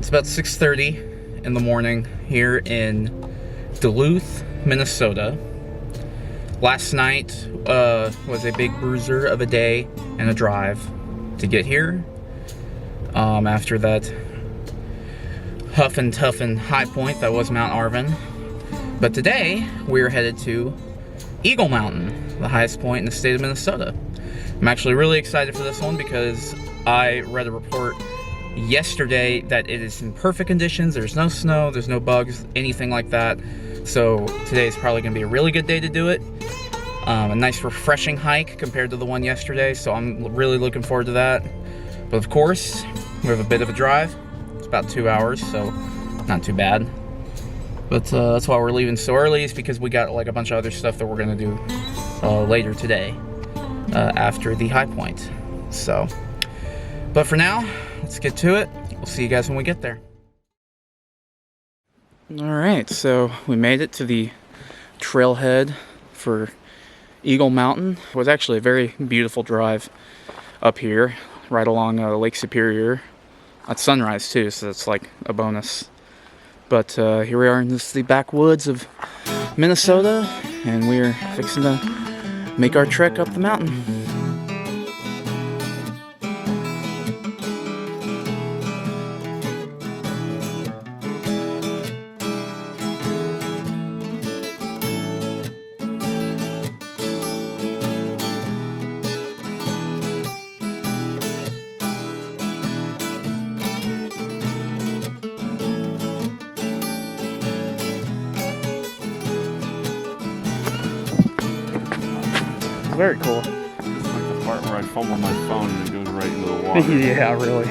It's about 6:30 in the morning here in Duluth, Minnesota. Last night was a big bruiser of a day and a drive to get here. After that huff and tough and high point that was Mount Arvin. But today we're headed to Eagle Mountain, the highest point in the state of Minnesota. I'm actually really excited for this one because I read a report yesterday that it is in perfect conditions. There's no snow, there's no bugs, anything like that. So today is probably going to be a really good day to do it. A nice refreshing hike compared to the one yesterday, so I'm really looking forward to that. But of course, we have a bit of a drive. It's about 2 hours, so not too bad. But that's why we're leaving so early, is because we got like a bunch of other stuff that we're gonna do later today after the high point. So, but for now, let's get to it. We'll see you guys when we get there. All right, so we made it to the trailhead for Eagle Mountain. It was actually a very beautiful drive up here, right along Lake Superior. At sunrise too, so that's like a bonus. But here we are in the backwoods of Minnesota, and we're fixing to make our trek up the mountain. Very cool. It's like the part where I fumble my phone and it goes right into the water. Yeah, really.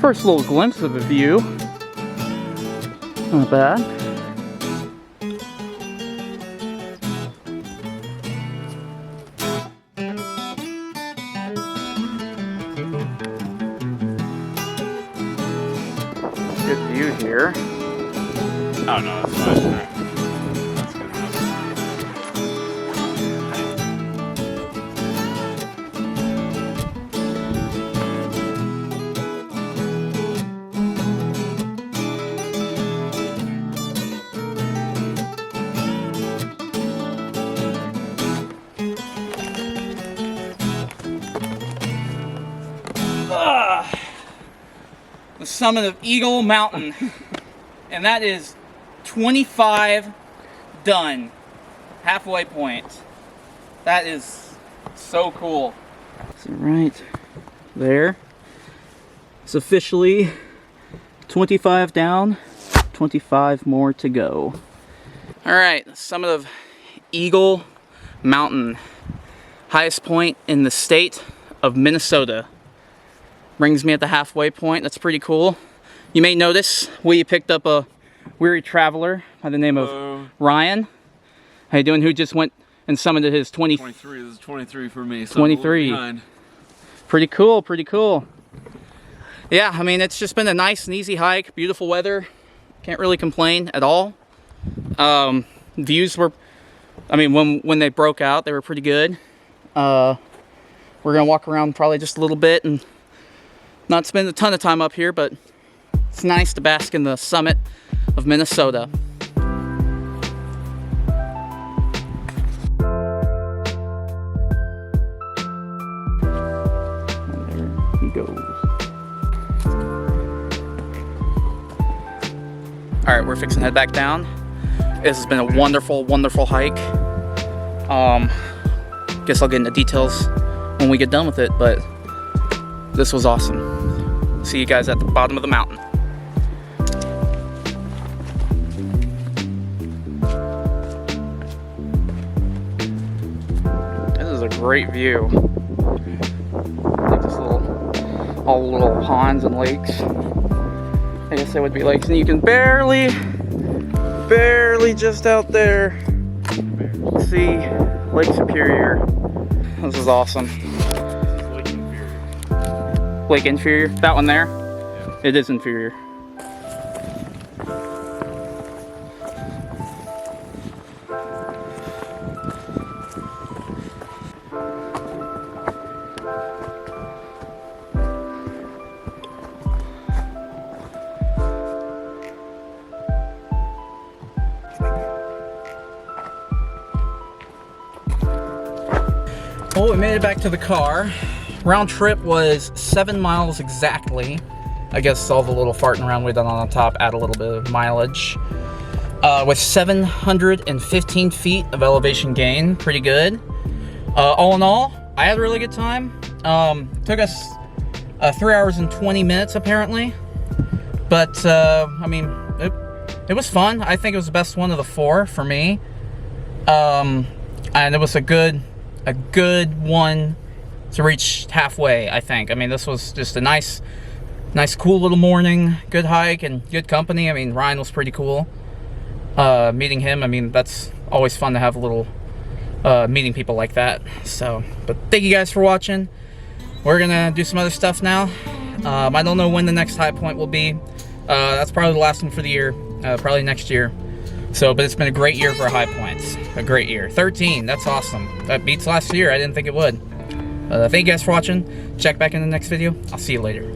First little glimpse of a view. Not bad. Good view here. Oh no, that's fine. That's good enough. The summit of Eagle Mountain. And that is 25 done. Halfway point. That is so cool. So right there. It's officially 25 down, 25 more to go. Alright, summit of Eagle Mountain. Highest point in the state of Minnesota. Brings me at the halfway point. That's pretty cool. You may notice we picked up a weary traveler by the name of Ryan. How you doing? Who just went and summited his 23. This is 23 for me. So 23. Pretty cool, pretty cool. Yeah, I mean, it's just been a nice and easy hike. Beautiful weather. Can't really complain at all. Views were, I mean, when they broke out, they were pretty good. We're gonna walk around probably just a little bit and not spend a ton of time up here, but it's nice to bask in the summit of Minnesota. right, we're fixing to head back down. This has been a wonderful, wonderful hike. Guess I'll get into details when we get done with it, but this was awesome. See you guys at the bottom of the mountain. This is a great view. Like this all little ponds and lakes. I guess they would be lakes, and you can barely just out there see Lake Superior. This is awesome. Lake Inferior. Lake Inferior? That one there? Yeah. It is inferior. Well, we made it back to the car. Round trip was 7 miles exactly. I guess all the little farting around we done on the top add a little bit of mileage. With 715 feet of elevation gain, pretty good. All in all, I had a really good time. Took us 3 hours and 20 minutes apparently. But, I mean, it was fun. I think it was the best one of the 4 for me. And it was a good one to reach halfway, I think. I mean, this was just a nice cool little morning, good hike and good company. I mean, Ryan was pretty cool. Meeting him, I mean, that's always fun to have a little meeting people like that. So, but thank you guys for watching. We're gonna do some other stuff now. I don't know when the next high point will be. That's probably the last one for the year, probably next year. So, but it's been a great year for High Points. A great year. 13, that's awesome. That beats last year. I didn't think it would. Thank you guys for watching. Check back in the next video. I'll see you later.